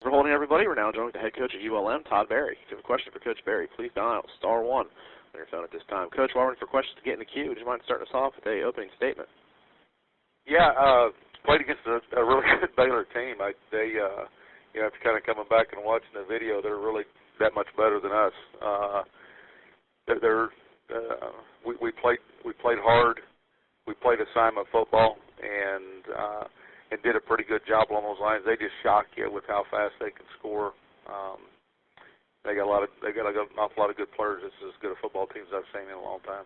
For holding, everybody. We're now joined with the head coach at ULM, Todd Berry. If you have a question for Coach Berry, please dial *1 on your phone at this time. Coach, while we're waiting for questions to get in the queue, would you mind starting us off with an opening statement? Yeah, played against a really good Baylor team. After kind of coming back and watching the video, they're really that much better than us. We played hard. We played assignment football and did a pretty good job along those lines. They just shock you with how fast they can score. They got an awful lot of good players. This is as good a football team as I've seen in a long time.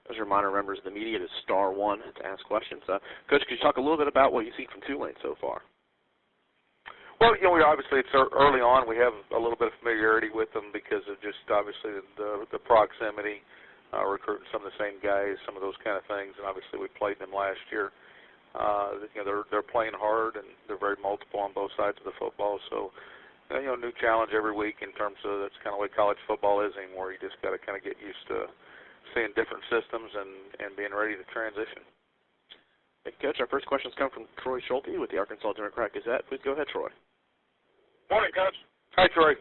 As a reminder, members of the media, it is *1 to ask questions. Coach, could you talk a little bit about what you've seen from Tulane so far? Well, obviously it's early on. We have a little bit of familiarity with them because of just obviously the proximity, recruiting some of the same guys, some of those kind of things, and obviously we played them last year. They're playing hard and they're very multiple on both sides of the football. So, new challenge every week in terms of that's kind of the way college football is anymore. You just got to kind of get used to seeing different systems and being ready to transition. Thank you, Coach. Our first questions come from Troy Schulte with the Arkansas Democrat-Gazette. Please go ahead, Troy. Morning, Coach. Hi, Troy.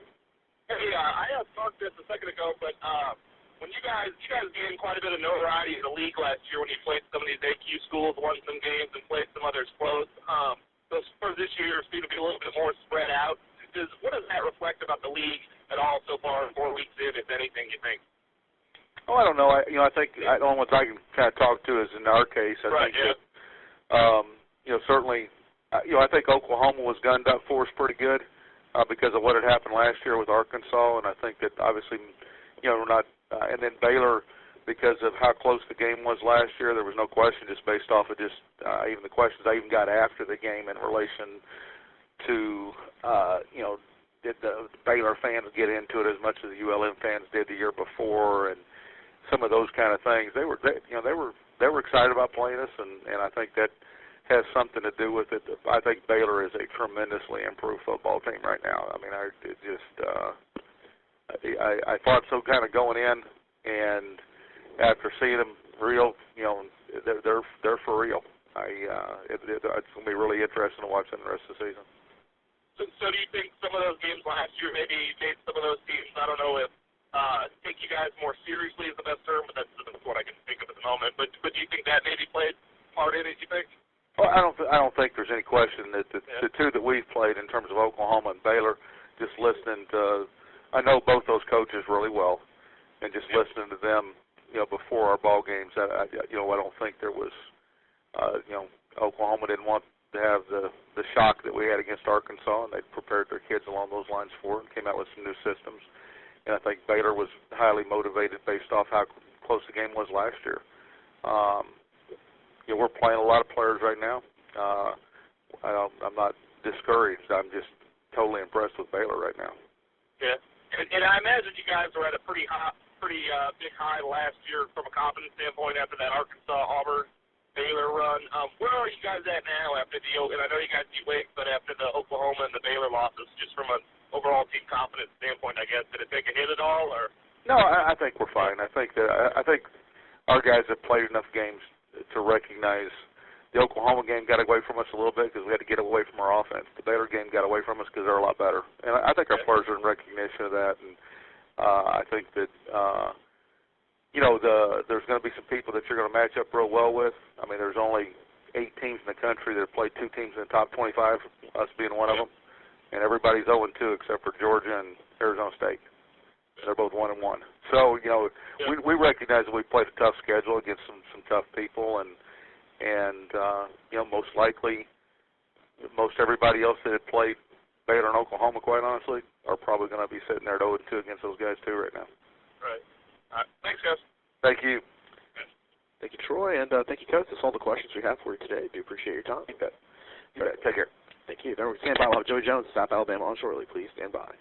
Hey, I talked this a second ago, but when you guys gained quite a bit of notoriety in the league last year when you played some of these AQ schools, won some games, and played some others close. Those for this year seem to be a little bit more spread out. What does that reflect about the league at all so far, 4 weeks in, if anything, you think? Oh, I don't know. I think the only ones I can kind of talk to is in our case. I think that, certainly, I think Oklahoma was gunned up for us pretty good because of what had happened last year with Arkansas, and I think that obviously, we're not. And then Baylor, because of how close the game was last year, there was no question just based off of even the questions I even got after the game in relation to, did the Baylor fans get into it as much as the ULM fans did the year before, and some of those kind of things. They were excited about playing us, and I think that has something to do with it. I think Baylor is a tremendously improved football team right now. I mean, I thought so kind of going in, and after seeing them real, they're for real. It's going to be really interesting to watch them the rest of the season. So do you think some of those games last year maybe made some of those teams, I don't know if take you guys more seriously is the best term, but that's what I can think of at the moment. But do you think that maybe played part in it, you think? Well, I don't think there's any question that the two that we've played in terms of Oklahoma and Baylor, just listening to, I know both those coaches really well, and just listening to them, before our ball games, I don't think there was, Oklahoma didn't want to have the shock that we had against Arkansas, and they prepared their kids along those lines for it and came out with some new systems. And I think Baylor was highly motivated based off how close the game was last year. We're playing a lot of players right now. I'm not discouraged. I'm just totally impressed with Baylor right now. Yeah, and I imagine you guys were at a pretty big high last year from a confidence standpoint after that Arkansas-Auburn Baylor run. Where are you guys at now after and I know you guys beat Wake, but after the Oklahoma and the Baylor losses, just from an overall team confidence standpoint, I guess, did it take a hit at all, or? No, I think we're fine. I think our guys have played enough games to recognize the Oklahoma game got away from us a little bit because we had to get away from our offense. The Baylor game got away from us because they're a lot better. And I think our players are in recognition of that. And I think that, there's going to be some people that you're going to match up real well with. I mean, there's only 8 teams in the country that have played 2 teams in the top 25, us being one of them. And everybody's 0-2 except for Georgia and Arizona State. They're both 1-1. So, we recognize that we played a tough schedule against some tough people, and most likely, most everybody else that had played Baylor and Oklahoma, quite honestly, are probably going to be sitting there at 0-2 against those guys too right now. Right. All right. Thanks, guys. Thank you. Thank you, Troy, and thank you, Coach. That's all the questions we have for you today. Do appreciate your time. You bet. Take care. Thank you. Then we're stand by. We'll have Joey Jones, South Alabama, on shortly. Please stand by.